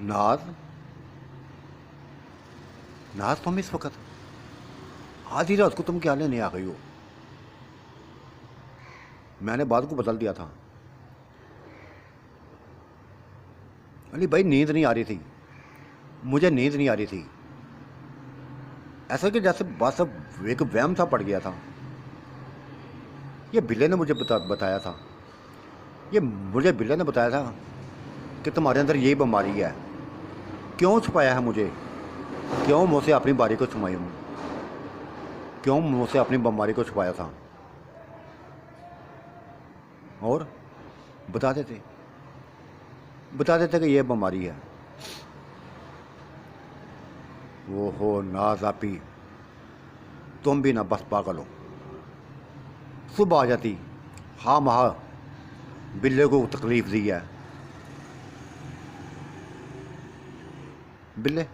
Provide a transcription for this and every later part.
नाज, नाज तुम इस वक्त आधी रात को तुम क्या लेने आ गई हो? मैंने बात को बदल दिया था। अली भाई नींद नहीं आ रही थी, मुझे नींद नहीं आ रही थी। ऐसा कि जैसे बस अब एक वहम सा पड़ गया था। ये बिल्ले ने मुझे बताया था, ये मुझे बिल्ले ने बताया था कि तुम्हारे अंदर यही बीमारी है। क्यों छुपाया है मुझे? क्यों मुझसे अपनी बारी को छुपाई? क्यों मुझसे अपनी बीमारी को छुपाया था? और बता देते कि ये बीमारी है। ओहो नाज आपी, तुम भी ना बस पागल हो। सुबह आ जाती, हाँ महा बिल्ले को तकलीफ दी है। बिल्ले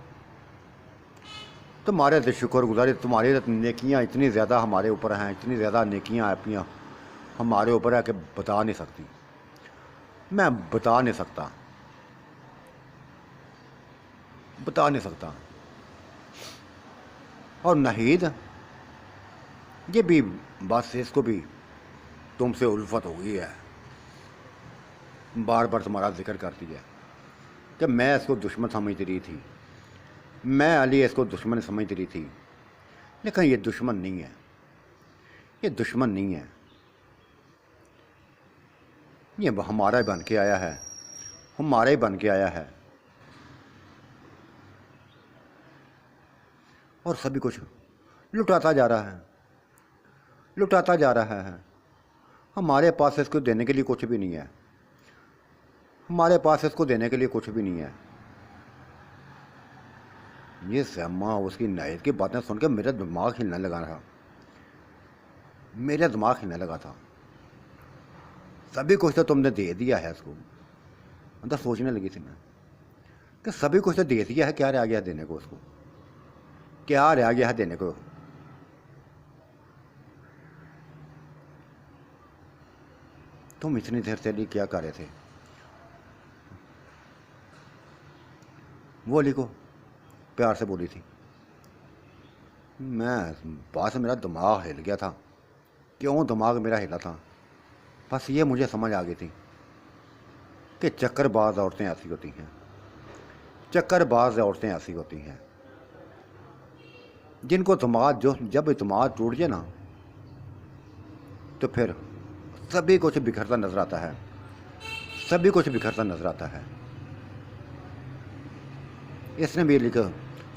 तुम्हारे तो शुक्रगुजारी, तुम्हारी नेकियां इतनी ज़्यादा हमारे ऊपर हैं, इतनी ज़्यादा नेकियां आपकियाँ हमारे ऊपर है कि बता नहीं सकती। मैं बता नहीं सकता, बता नहीं सकता। और नाहिद, ये भी बस इसको भी तुमसे उल्फत हो गई है। बार बार तुम्हारा जिक्र करती है कि मैं इसको दुश्मन समझती रही थी, मैं अली इसको दुश्मन समझती रही थी। लेकिन ये दुश्मन नहीं है, ये दुश्मन नहीं है, ये हमारा ही बन के आया है, हमारा ही बन के आया है। और सभी कुछ लुटाता जा रहा है, लुटाता जा रहा है। हमारे पास इसको देने के लिए कुछ भी नहीं है, हमारे पास इसको देने के लिए कुछ भी नहीं है। ये सहमा उसकी नायत की बातें सुन के मेरा दिमाग हिलने लगा था, मेरा दिमाग हिलने लगा था। सभी कुछ तो तुमने दे दिया है इसको। अंदर सोचने लगी थी मैं कि सभी कुछ तो दे दिया है, क्या रह गया देने को उसको? क्या रह गया है देने को? तुम इतनी देर से क्या कर रहे थे? वो अली को प्यार से बोली थी। मैं पास मेरा दिमाग हिल गया था। क्यों दिमाग मेरा हिला था? बस ये मुझे समझ आ गई थी कि चक्करबाज औरतें ऐसी होती हैं, चक्करबाज औरतें ऐसी होती हैं जिनको दिमाग जब दिमाग टूट जाए ना तो फिर सभी कुछ बिखरता नजर आता है, सभी कुछ बिखरता नजर आता है। इसने भी अली को,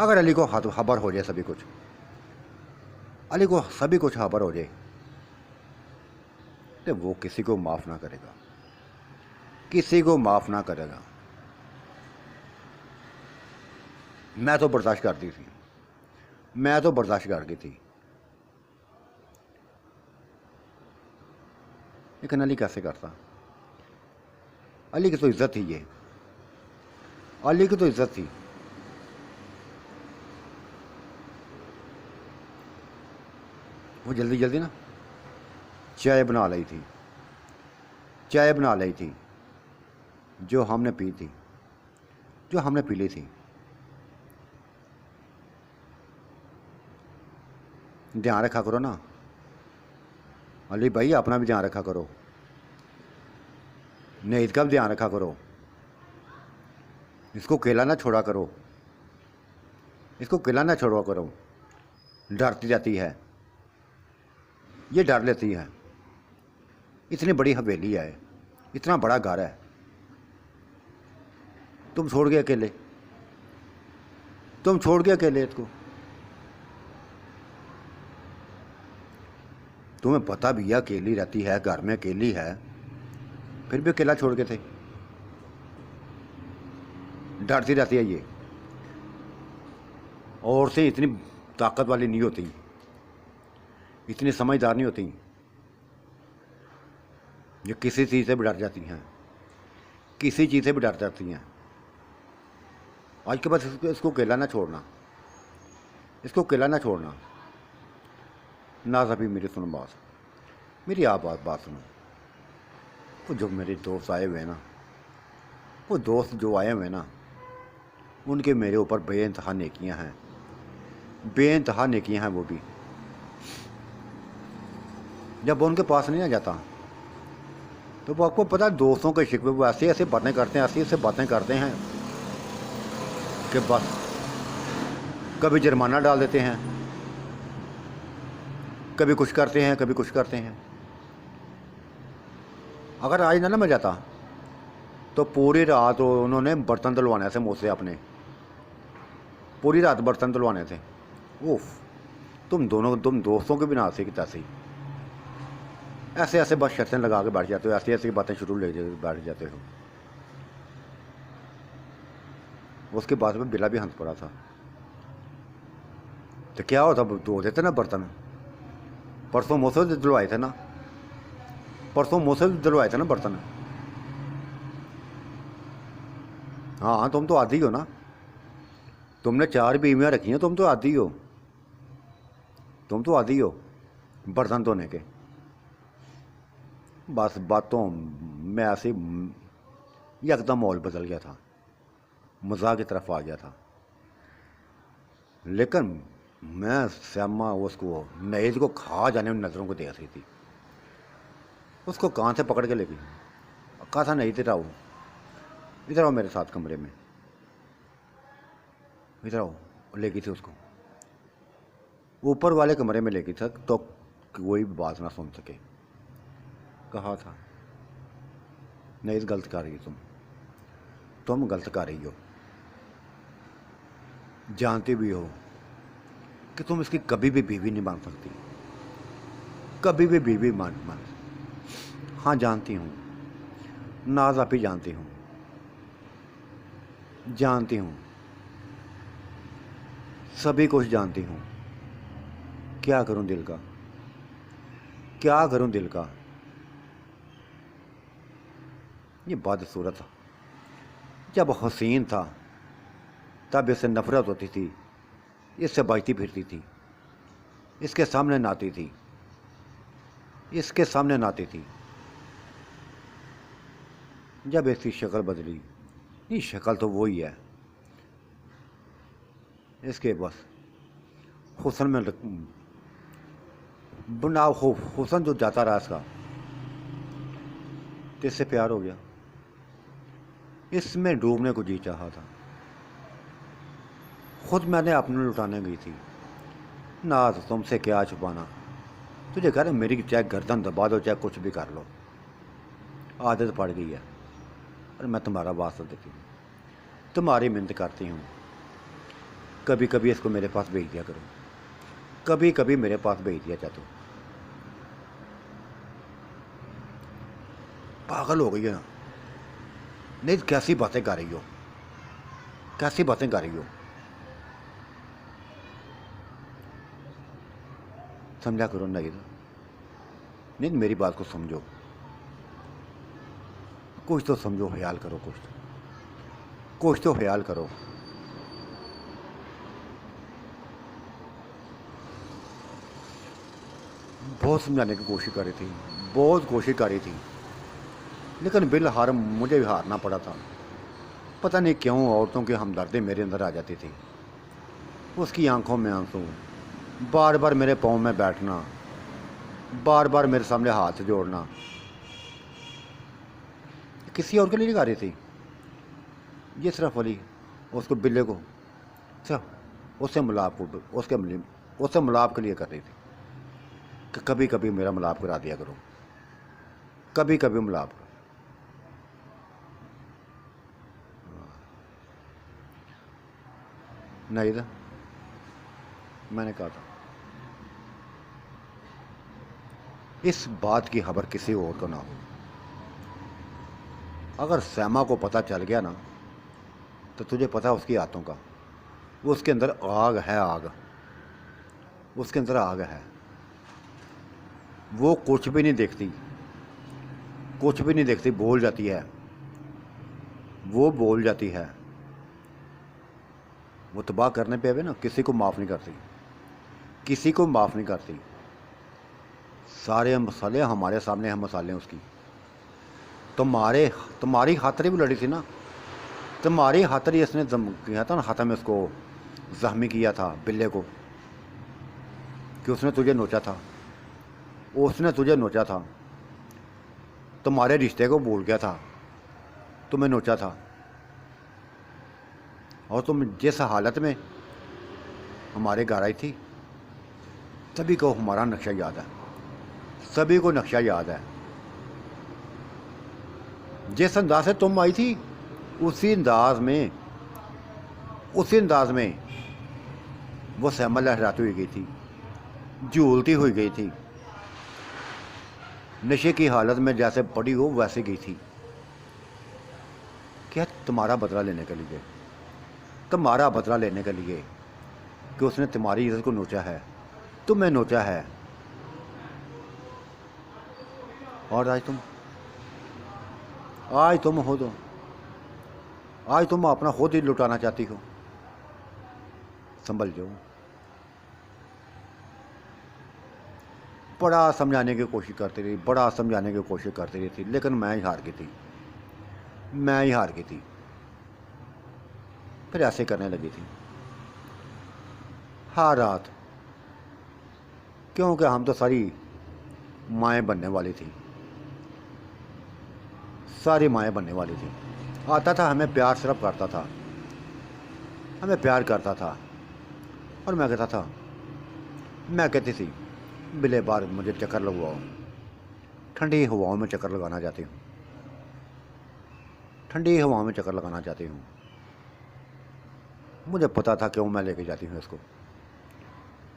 अगर अली को खबर हो जाए सभी कुछ, अली को सभी कुछ खबर हो जाए तो वो किसी को माफ़ ना करेगा, किसी को माफ़ ना करेगा। मैं तो बर्दाश्त करती थी, मैं तो बर्दाश्त कर गई थी। लेकिन अली कैसे करता? अली की तो इज्जत थी, ये अली की तो इज्जत थी। वो जल्दी जल्दी ना चाय बना लाई थी, चाय बना लाई थी जो हमने पी थी, जो हमने पी ली थी। ध्यान रखा करो ना अली भाई, अपना भी ध्यान रखा करो, नेहिद का भी ध्यान रखा करो। इसको अकेला ना छोड़ा करो, इसको अकेला ना छोड़ा करो। डरती जाती है, ये डर लेती है। इतनी बड़ी हवेली है, इतना बड़ा घर है, तुम छोड़ गए अकेले, तुम छोड़ गए अकेले इसको। तुम्हें पता भी है अकेली रहती है, घर में अकेली है, फिर भी अकेला छोड़ के थे। डरती रहती है ये। औरतें इतनी ताकत वाली नहीं होती, इतनी समझदार नहीं होती, ये किसी चीज़ से भी डर जाती हैं, किसी चीज़ से भी डर जाती हैं। आज के बाद इसको अकेला ना छोड़ना, इसको अकेला ना छोड़ना। ना सभी मेरी सुनो बात, मेरी आप बात सुनो। वो जो मेरे दोस्त आए हुए हैं ना, वो दोस्त जो आए हुए हैं ना, उनके मेरे ऊपर बेइंतहा नेकियां हैं, बेइंतहा नेकियां हैं। वो भी जब वो उनके पास नहीं आ जाता तो वो आपको पता है दोस्तों के शिकवे वो ऐसी ऐसी बातें करते हैं, ऐसी ऐसी बातें करते हैं कि बस कभी जुर्माना डाल देते हैं, कभी कुछ करते हैं, कभी कुछ करते हैं। अगर आज ना मैं जाता तो पूरी रात उन्होंने बर्तन धुलवाने थे मुझसे, अपने पूरी रात बर्तन धुलवाने थे। उफ, तुम दोस्तों के बिना ऐसे की तैसे ऐसे ऐसे बस शर्तें लगा के बैठ जाते हो, ऐसी ऐसी बातें शुरू ले बैठ जाते हो। उसके बाद में बिला भी हंस पड़ा था। तो क्या होता, धो देते ना बर्तन। परसों मुझसे धुलवाए थे ना, परसों मुझसे धुलवाए थे ना बर्तन। हाँ, तुम तो आदी हो ना, तुमने 4 बीवियाँ रखी हैं, तुम तो आदी हो, तुम तो आदी हो बर्तन धोने के। बस बातों में ऐसे एकदम माहौल बदल गया था, मज़ाक की तरफ आ गया था। लेकिन मैं श्यामा उसको नएज को खा जाने में नज़रों को देख रही थी। उसको कान से पकड़ के ले गई, कहा था नहीं इधर आओ, इधर आओ मेरे साथ कमरे में, इधर आओ। ले गई थी उसको ऊपर वाले कमरे में ले गई था तो कोई भी बात ना सुन सके। कहा था नहीं, इस गलत कर रही हो तुम गलत कर रही हो, जानती भी हो कि तुम इसकी कभी भी बीवी नहीं बन सकती, कभी भी बीवी मान। हाँ जानती हूँ नाज, आप ही जानती हूँ, जानती हूँ, सभी कुछ जानती हूँ। क्या करूँ दिल का, क्या करूँ दिल का। ये बदसूरत था, जब हसीन था तब इससे नफरत होती थी, इससे बचती फिरती थी, इसके सामने नाती थी, इसके सामने नाती थी। जब इसकी शक्ल बदली, ये शक्ल तो वही है, इसके बस हुस्न में बुना हुस्न जो जाता रहा इसका, तो इससे प्यार हो गया, इसमें डूबने को जी चाहा था। खुद मैंने अपने लुटाने गई थी। नाज तुमसे क्या छुपाना, तुझे कह रहे मेरी चाहे गर्दन दबा दो, चाहे कुछ भी कर लो, आदत पड़ गई है। और मैं तुम्हारा वास्ता देती हूँ, तुम्हारी मिन्नत करती हूँ, कभी कभी इसको मेरे पास भेज दिया करो, कभी कभी मेरे पास भेज दिया चाहते। पागल हो गई है ना, नहीं कैसी बातें कर रही हो, कैसी बातें कर रही हो। समझा करो नहीं, मेरी बात को समझो, कुछ तो समझो, ख्याल करो, कुछ तो ख्याल करो। बहुत समझाने की कोशिश कर रही थी, बहुत कोशिश कर रही थी, लेकिन मुझे भी हारना पड़ा था। पता नहीं क्यों औरतों की हमदर्दी मेरे अंदर आ जाती थी। उसकी आंखों में आंसू, बार बार मेरे पाँव में बैठना, बार बार मेरे सामने हाथ जोड़ना, किसी और के लिए नहीं गा रही थी, ये सिर्फ वाली उसको बिल्ले को सिर्फ उससे मिलाप के लिए कर रही थी कि कभी कभी मेरा मिलाप करा दिया करो, कभी कभी मिलाप। नहीं था, मैंने कहा था इस बात की खबर किसी और को ना हो। अगर श्यामा को पता चल गया ना तो तुझे पता है उसकी आंतों का, वो उसके अंदर आग है, आग उसके अंदर आग है। वो कुछ भी नहीं देखती, कुछ भी नहीं देखती, बोल जाती है, वो बोल जाती है। वो तबाह करने पे अभी ना किसी को माफ़ नहीं करती, किसी को माफ़ नहीं करती। सारे मसाले हमारे सामने हैं, मसाले उसकी। तुम्हारी खातिर भी लड़ी थी ना, तुम्हारी खातर ही इसने किया था ना, हाथ में उसको जख्मी किया था बिल्ले को, कि उसने तुझे नोचा था, उसने तुझे नोचा था, तुम्हारे रिश्ते को भूल गया था, तुम्हें नोचा था। और तुम जिस हालत में हमारे घर आई थी, सभी को हमारा नक्शा याद है, सभी को नक्शा याद है। जिस अंदाज से तुम आई थी, उसी अंदाज में वो सहमा लहराती हुई गई थी, झूलती हुई गई थी, नशे की हालत में जैसे पड़ी हो वैसे गई थी। क्या तुम्हारा बदला लेने के लिए, तुम्हारा बदला लेने के लिए कि उसने तुम्हारी इज्जत को नोचा है, तुम्हें नोचा है। और आज तुम हो दो, आज तुम अपना खुद ही लुटाना चाहती हो। संभल जाओ। बड़ा समझाने की कोशिश करती रही, बड़ा समझाने की कोशिश करती रही थी, लेकिन मैं ही हार गई थी, मैं ही हार गई थी। फिर ऐसे करने लगी थी हर रात, क्योंकि हम तो सारी माएँ बनने वाली थी, सारी माएँ बनने वाली थी। आता था, हमें प्यार सिर्फ करता था, हमें प्यार करता था। और मैं कहता था, मैं कहती थी, बिले बार मुझे चक्कर लगवाओ, ठंडी हवाओं में चक्कर लगाना चाहती हूँ, ठंडी हवाओं में चक्कर लगाना चाहती हूँ। मुझे पता था क्यों मैं लेके जाती हूँ इसको,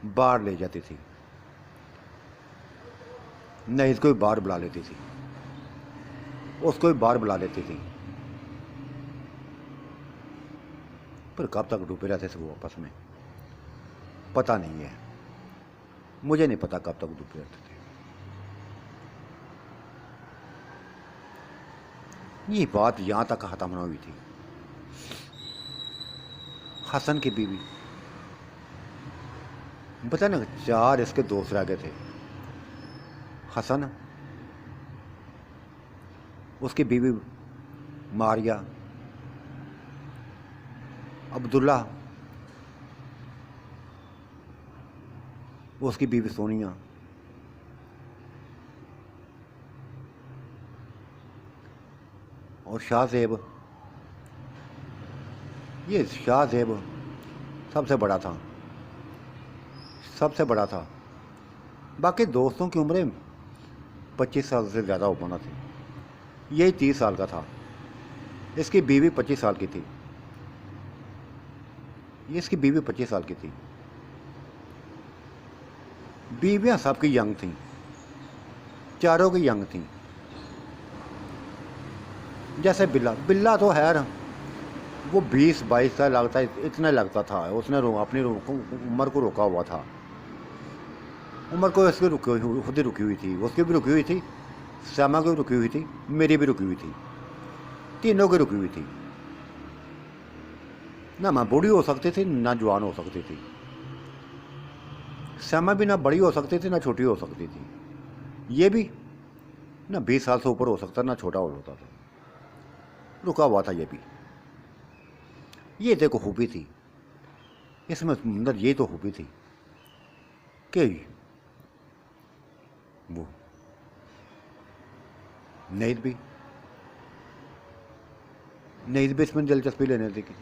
बाहर ले जाती थी, नहीं इसको भी बाहर बुला लेती थी, उसको भी बाहर बुला लेती थी। पर कब तक डूबे रहते थे वो आपस में, पता नहीं है, मुझे नहीं पता कब तक डूबे रहते थे। ये बात यहां तक खत्म ना हुई थी। हसन की बीवी, पता ना 4 इसके दोस्त रह गए थे। हसन, उसकी बीवी मारिया, अब्दुल्ला, उसकी बीवी सोनिया, और शाहजेब। ये शाहजेब सबसे बड़ा था, सबसे बड़ा था। बाकी दोस्तों की उम्रें 25 साल से ज़्यादा हो पाना थी, यही 30 साल का था। इसकी बीवी 25 साल की थी, ये इसकी बीवी 25 साल की थी। बीवियां सबकी यंग थीं, चारों की यंग थीं। जैसे बिल्ला तो है, वो 20-22 साल लगता है, इतना लगता था। उसने अपनी उम्र को रोका हुआ था, उम्र को इसकी खुद ही रुकी हुई थी, उसकी भी रुकी हुई थी, श्यामा की भी रुकी हुई थी, मेरी भी रुकी हुई थी, तीनों की रुकी हुई थी। ना मैं बूढ़ी हो सकती थी, ना जवान हो सकती थी। श्यामा भी ना बड़ी हो सकती थी, ना छोटी हो सकती थी। ये भी ना 20 साल से ऊपर हो सकता, ना छोटा हो सकता था, रुका हुआ था ये भी। ये देखो खूबी थी इसमें, अंदर ये तो खूबी थी कि वो नींद भी इसमें दिलचस्पी लेने लगी थी,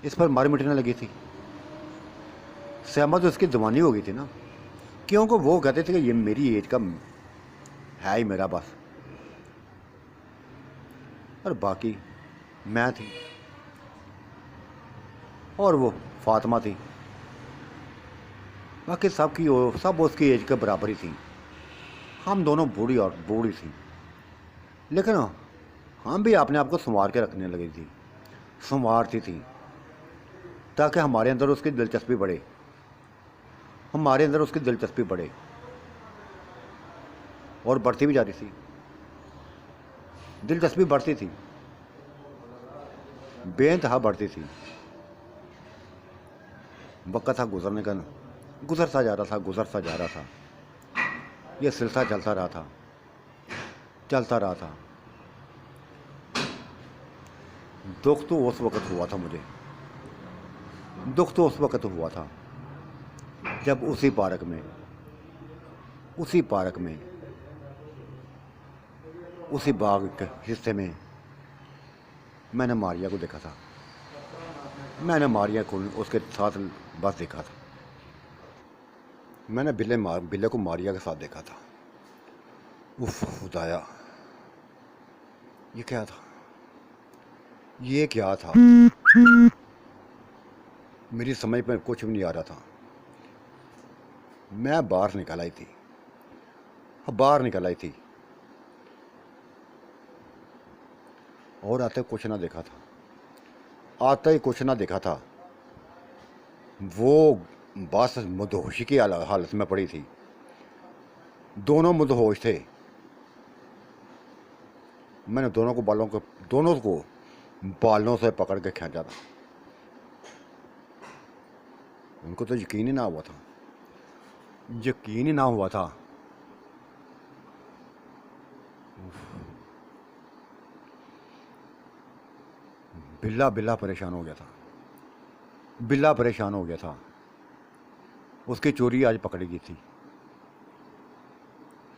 इस पर मार मिटने लगी थी। श्यामा तो इसकी दीवानी हो गई थी ना, क्योंकि वो कहते थे कि ये मेरी एज का है ही मेरा बस, और बाकी मैं थी और वो फातिमा थी। बाकी सब उसकी एज के बराबर ही थी। हम दोनों बूढ़ी थी, लेकिन हम भी अपने आप को संवार के रखने लगी थी, संवारती थी, ताकि हमारे अंदर उसकी दिलचस्पी बढ़े, हमारे अंदर उसकी दिलचस्पी बढ़े, और बढ़ती भी जा रही थी, दिलचस्पी बढ़ती थी, बेइंतहा बढ़ती थी। वक्त था गुजरने का, गुजरता जा रहा था। ये सिलसिला चलता रहा था। दुख तो उस वक़्त हुआ था मुझे, दुख तो उस वक़्त हुआ था जब उसी पार्क में, उसी बाग के हिस्से में मैंने मारिया को देखा था। मैंने मारिया को उसके साथ बस देखा था। मैंने बिल्ले को मारिया के साथ देखा था। उफ खुदाया, ये क्या था, ये क्या था? मेरी समझ में कुछ भी नहीं आ रहा था। मैं बाहर निकल आई थी, और आते कुछ ना देखा था, आते ही कुछ ना देखा था। वो बस मदहोशी की हालत में पड़ी थी, दोनों मदहोश थे। मैंने दोनों को बालों से पकड़ के खींचा था। उनको तो यकीन ही ना हुआ था। बिल्ला परेशान हो गया था। उसकी चोरी आज पकड़ी गई थी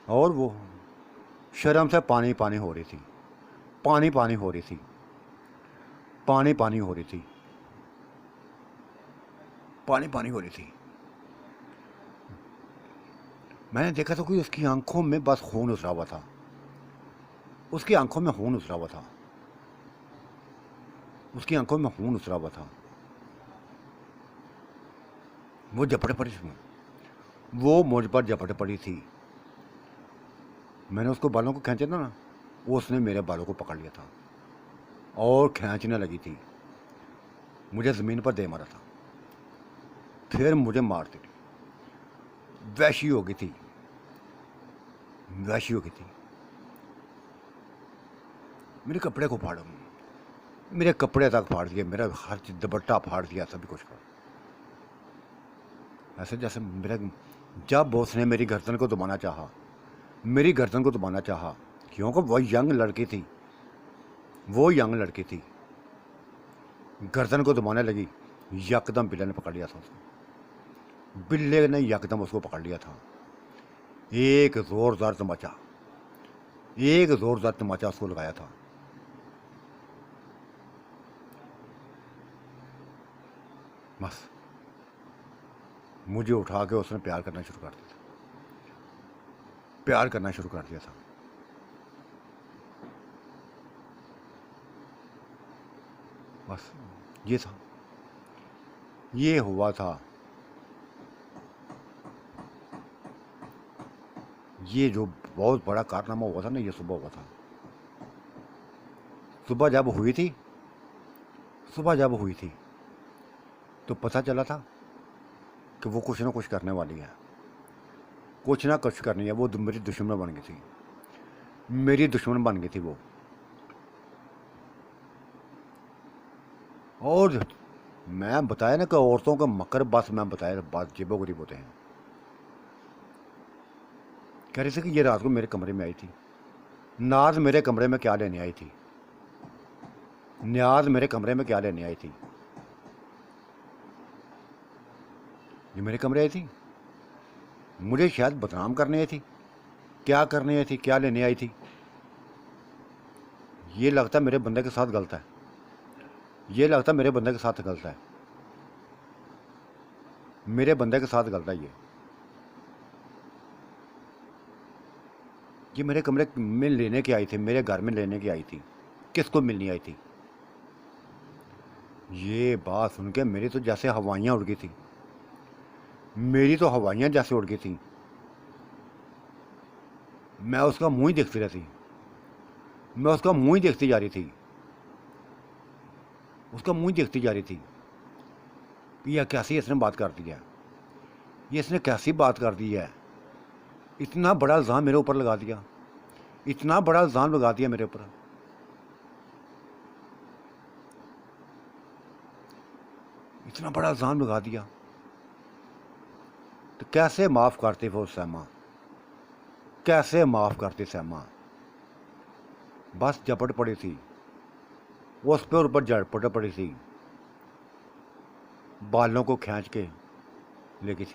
और वो शर्म से पानी पानी हो रही थी। मैंने देखा था कि उसकी आंखों में बस खून उतरा हुआ था। उसकी आंखों में खून उतरा हुआ था। वो झपट पड़ी थी, वो मुझ पर झपट पड़ी थी। मैंने उसको बालों को खींचा था ना, वो उसने मेरे बालों को पकड़ लिया था और खींचने लगी थी। मुझे ज़मीन पर दे मारा था, फिर मुझे मारती थी। वैशी हो गई थी। मेरे कपड़े को फाड़ा, मेरे कपड़े तक फाड़ दिए, मेरा हर चीज दुपट्टा फाड़ दिया, सभी कुछ फाड़। ऐसे जैसे जब उसने मेरी गर्दन को दबाना चाहा, क्योंकि वो यंग लड़की थी, गर्दन को दबाने लगी, यकदम बिल्ले ने पकड़ लिया था उसको। बिल्ले ने यकदम उसको पकड़ लिया था। एक जोरदार तमाचा उसको लगाया था। बस मुझे उठा के उसने प्यार करना शुरू कर दिया था। बस ये हुआ था। ये जो बहुत बड़ा कारनामा हुआ था ना, ये सुबह हुआ था। सुबह जब हुई थी तो पता चला था कि वो कुछ ना कुछ करने वाली है, कुछ ना कुछ करनी है। वो मेरी दुश्मन बन गई थी वो। और मैं बताया ना कि औरतों का मकर, बस मैं बताया बात जेबो गरीब होते हैं। कह रही थी कि ये रात को मेरे कमरे में आई थी। नाज मेरे कमरे में क्या लेने आई थी? ये मेरे कमरे आई थी, मुझे शायद बदनाम करने आई थी। क्या करने आई थी, क्या लेने आई थी? ये लगता मेरे बंदे के साथ गलत है। ये ये मेरे कमरे में लेने के आई थी, मेरे घर में लेने की आई थी। किसको मिलनी आई थी? ये बात सुन के मेरी तो जैसे हवाइयाँ उड़ गई थी। मैं उसका मुंह ही देखती रहती, कि यह कैसी इसने बात कर दी है, कैसी बात कर दी है। इतना बड़ा इल्ज़ाम मेरे ऊपर लगा दिया, मेरे ऊपर। इतना बड़ा इल्ज़ाम लगा दिया, तो कैसे माफ़ करती वो सैमा, बस झपट पड़ी थी। उस पर ऊपर जड़ पड़ी थी, बालों को खींच के ले गई थी,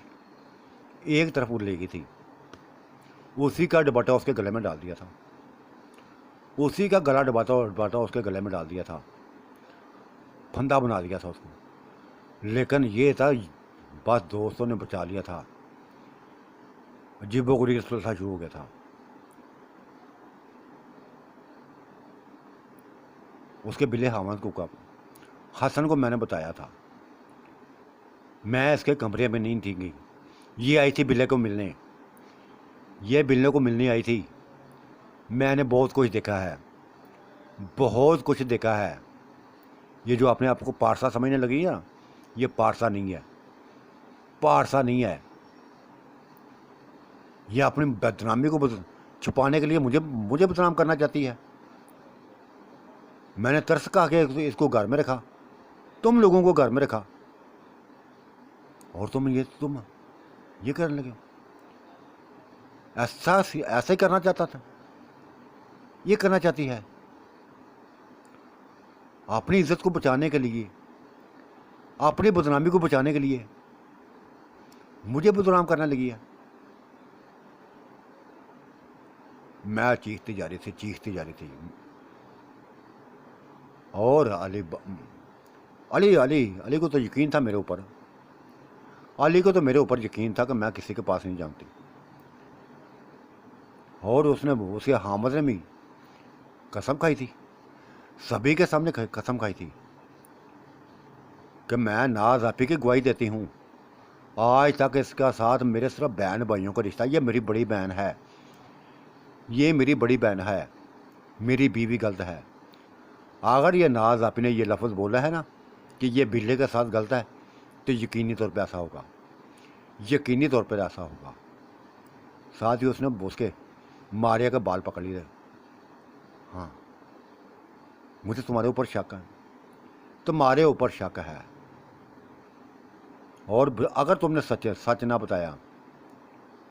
एक तरफ वो ले गई थी। उसी का दुपट्टा उसके गले में डाल दिया था, उसी का गला दुपट्टा उसके गले में डाल दिया था, फंदा बना दिया था उसको। लेकिन ये था, बस दोस्तों ने बचा लिया था, अजीबोगरीब सिलसिला शुरू हो गया था। उसके बिल्ले हावन को कब हसन को मैंने बताया था, मैं इसके कमरे में नहीं थी गई, ये आई थी बिल्ले को मिलने, ये बिल्ले को मिलने आई थी। मैंने बहुत कुछ देखा है, बहुत कुछ देखा है। ये जो अपने आप को पारसा समझने लगी है ना, ये पारसा नहीं है, पारसा नहीं है। ये अपनी बदनामी को छुपाने के लिए मुझे बदनाम करना चाहती है। मैंने तरस खा के इसको घर में रखा, तुम लोगों को घर में रखा, और तुम ये करने लगे। ऐसा ही करना चाहता था, ये करना चाहती है। अपनी इज्जत को बचाने के लिए, अपनी बदनामी को बचाने के लिए मुझे बदनाम करने लगी है। मैं चीखती जा रही थी। और अली को तो यकीन था मेरे ऊपर, अली को तो मेरे ऊपर यकीन था कि मैं किसी के पास नहीं जानती। और उसके हामिद ने भी कसम खाई थी, सभी के सामने कसम खाई थी कि मैं नाज आपी की गवाही देती हूँ, आज तक इसका साथ मेरे सिर्फ बहन भाइयों का रिश्ता, ये मेरी बड़ी बहन है, ये मेरी बड़ी बहन है, मेरी बीवी गलत है। अगर ये नाज आपी ने ये लफ्ज़ बोला है ना कि ये बिल्ले के साथ गलत है, तो यकीनी तौर पे ऐसा होगा, यकीनी तौर पर ऐसा होगा। साथ ही उसने उसके मारिया के बाल पकड़ लिए। हाँ, मुझे तुम्हारे ऊपर शक है, तुम्हारे ऊपर शक है, और अगर तुमने सच ना बताया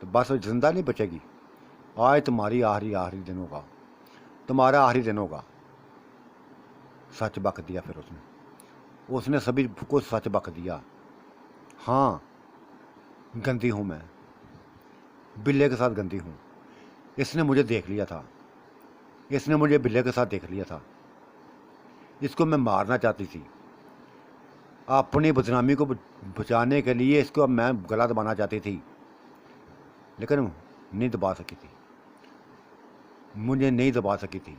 तो बस जिंदा नहीं बचेगी। आज तुम्हारी आखिरी दिन होगा, तुम्हारा आखिरी दिन होगा। सच बक दिया फिर उसने सभी को सच बक दिया। हाँ, गंदी हूँ मैं, बिल्ले के साथ गंदी हूँ। इसने मुझे देख लिया था, इसने मुझे बिल्ले के साथ देख लिया था। इसको मैं मारना चाहती थी, अपनी बदनामी को बचाने के लिए इसको मैं गला दबाना चाहती थी, लेकिन नहीं दबा सकी थी, मुझे नहीं दबा सकी थी।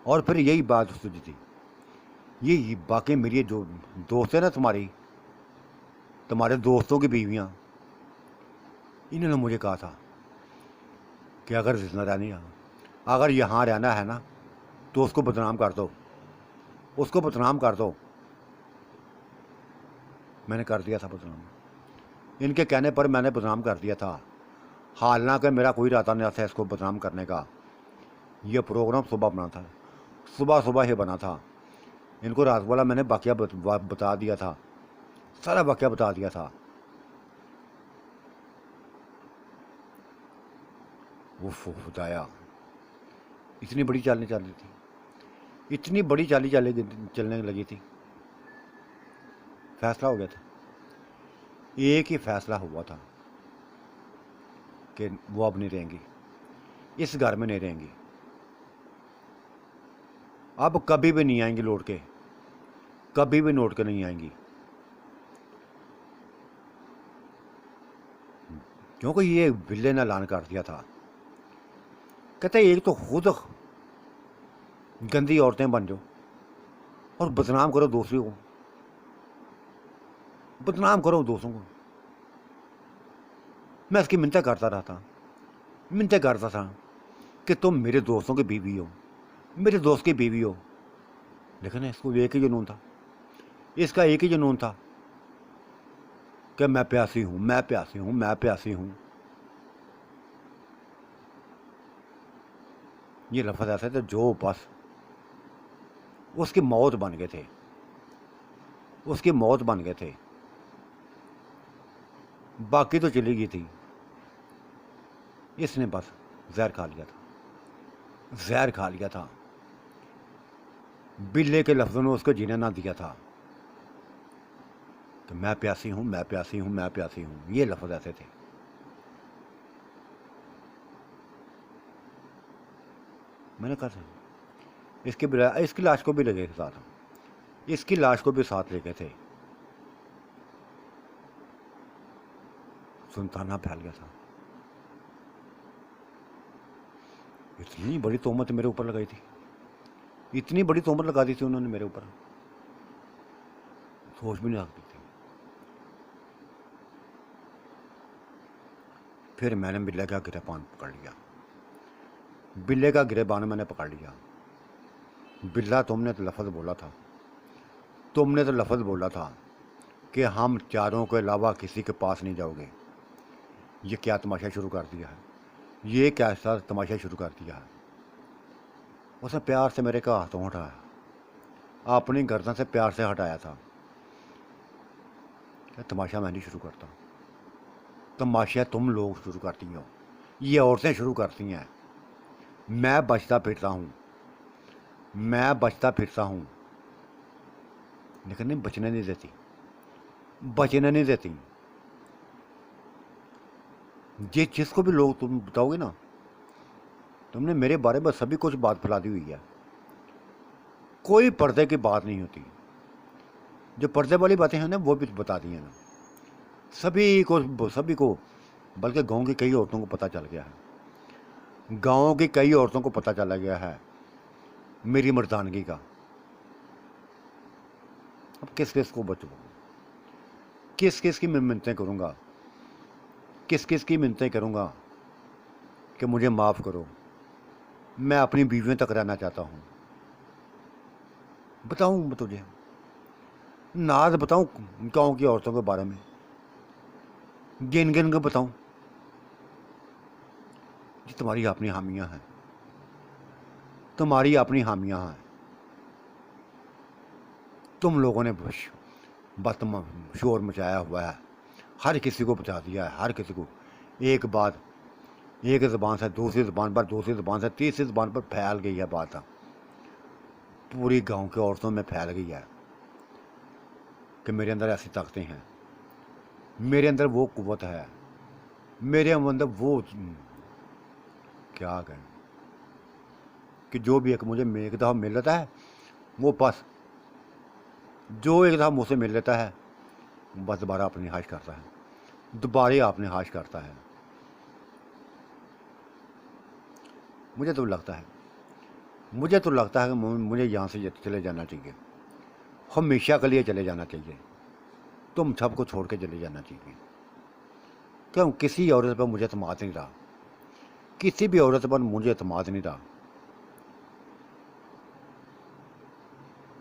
और फिर यही बात सूझी थी, ये बाकी मेरी जो दोस्त है ना, तुम्हारे दोस्तों की बीवियाँ, इन्होंने मुझे कहा था कि अगर अगर यहाँ रहना है ना तो उसको बदनाम कर दो, उसको बदनाम कर दो। मैंने कर दिया था बदनाम, इनके कहने पर मैंने बदनाम कर दिया था। हालांकि मेरा कोई इरादा नहीं था इसको बदनाम करने का। यह प्रोग्राम सुबह बना था, सुबह ही बना था। इनको रात वाला मैंने वाकया बता दिया था, सारा वाकया बता दिया था। उफ खुदाया, इतनी बड़ी चालें चल रही थी, इतनी बड़ी चाली चलने लगी थी। फैसला हो गया था, एक ही फैसला हुआ था कि वो अब नहीं रहेंगी, इस घर में नहीं रहेंगी, अब कभी भी नहीं आएंगी लौट के, कभी भी लौट के नहीं आएंगी। क्योंकि ये बिल्ले ने ऐलान कर दिया था, कहते एक तो खुद गंदी औरतें बन जाओ और बदनाम करो दूसरों को, बदनाम करो दोस्तों को। मैं इसकी मिन्नतें करता था कि तुम मेरे दोस्तों की बीवी हो, मेरे दोस्त की बीवी हो। लेकिन इसको एक ही जुनून था, इसका एक ही जुनून था कि मैं प्यासी हूँ, मैं प्यासी हूँ, मैं प्यासी हूँ। ये लफ्ज़ ऐसे थे जो बस उसकी मौत बन गए थे, उसकी मौत बन गए थे। बाकी तो चली गई थी, इसने बस जहर खा लिया था, जहर खा लिया था। बिल्ले के लफ्ज़ों ने उसको जीने ना दिया था कि मैं प्यासी हूँ, मैं प्यासी हूँ, मैं प्यासी हूँ। ये लफ्ज़ ऐसे थे। मैंने कहा था इसकी लाश को भी ले गए साथ, इसकी लाश को भी साथ ले गए थे। सुनताना फैल गया था। इतनी बड़ी तोहमत मेरे ऊपर लगाई थी, इतनी बड़ी तोहमत लगा दी थी उन्होंने मेरे ऊपर, सोच भी नहीं सकती थी। फिर मैंने बिल्ले का गिरबान पकड़ लिया, बिल्ले का गिरबान मैंने पकड़ लिया। बिल्ला, तुमने तो लफ्ज़ बोला था, तुमने तो लफ्ज़ बोला था कि हम चारों के अलावा किसी के पास नहीं जाओगे। ये क्या तमाशा शुरू कर दिया है, ये क्या ऐसा तमाशा शुरू कर दिया है। उसने प्यार से मेरे का हाथों हटाया, अपनी गर्दन से प्यार से हटाया था। क्या तमाशा मैं नहीं शुरू करता, तमाशा तुम लोग शुरू करती हो, ये औरतें शुरू करती हैं। मैं बचता फिरता हूँ, मैं बचता फिरता हूँ, लेकिन नहीं बचने नहीं देती, बचने नहीं देती। जिसको भी लोग तुम बताओगे ना, तुमने मेरे बारे में सभी कुछ बात फैला दी हुई है, कोई पर्दे की बात नहीं होती। जो पर्दे वाली बातें हैं ना, वो भी बता दी हैं ना सभी को, बल्कि गांव की कई औरतों को पता चल गया है, गांव की कई औरतों को पता चला गया है मेरी मर्दानगी का। अब किस किस को बचूँ, किस किस की मिन्नतें करूँगा, किस किस की मिन्नतें करूँगा कि मुझे माफ़ करो। मैं अपनी बीवियों तक रहना चाहता हूँ। बताऊँ मैं तुझे, नाज बताऊँ गाँव की औरतों के बारे में, गिन गिन के बताऊँ। ये तुम्हारी अपनी हामियाँ हैं, तुम्हारी अपनी हामियाँ हैं। तुम लोगों ने बस शोर मचाया हुआ है, हर किसी को बता दिया है, हर किसी को। एक बात एक ज़बान से दूसरी ज़बान पर, दूसरी ज़बान से तीसरी ज़बान पर फैल गई है बात, पूरी गांव के औरतों में फैल गई है कि मेरे अंदर ऐसी ताकतें हैं, मेरे अंदर वो कुव्वत है, मेरे अंदर वो क्या कहें कि जो भी एक मुझे एक दफ़ा मिल लेता है, वो बस जो एक दफ़ा मुझसे मिल लेता है बस दोबारा अपनी हाश करता है, दोबारा अपनी हाश करता है। मुझे तो लगता है कि मुझे यहाँ से चले जाना चाहिए, हमेशा के लिए चले जाना चाहिए। तुम सबको छोड़ के चले जाना चाहिए। क्यों? किसी औरत पर मुझे एतमाद नहीं रहा, किसी भी औरत पर मुझे एतमाद नहीं रहा।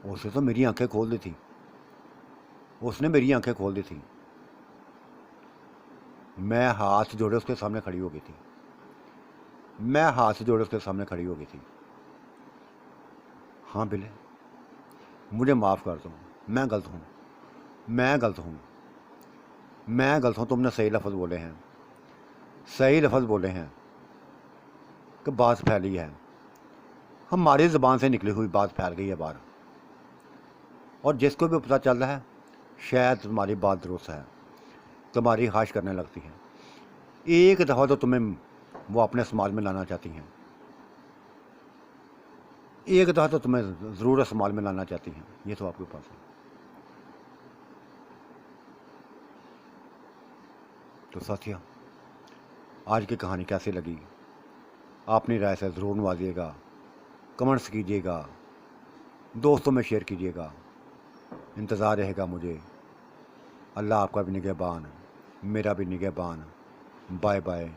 उसने तो मेरी आंखें खोल दी थी, उसने मेरी आंखें खोल दी थी। मैं हाथ जोड़े उसके सामने खड़ी हो गई थी, मैं हाथ जोड़े उसके सामने खड़ी हो गई थी। हाँ बिले, मुझे माफ़ कर दो, मैं गलत हूँ, मैं गलत हूँ, मैं गलत हूँ। तुमने सही लफ्ज़ बोले हैं, सही लफ्ज़ बोले हैं कि बात फैली है, हमारी ज़बान से निकली हुई बात फैल गई है बाहर, और जिसको भी पता चल रहा है शायद तुम्हारी बात दुरुस्त है, तुम्हारी हाश करने लगती है। एक दफ़ा तो तुम्हें वो अपने समाज में लाना चाहती हैं, एक दफ़ा तो तुम्हें ज़रूर समाज में लाना चाहती हैं, ये तो आपके पास है। तो साथियों, आज की कहानी कैसी लगी, अपनी राय से ज़रूर नवाजिएगा, कमेंट्स कीजिएगा, दोस्तों में शेयर कीजिएगा। इंतज़ार रहेगा मुझे। अल्लाह आपका भी निगहबान, मेरा भी निगहबान। Bye bye.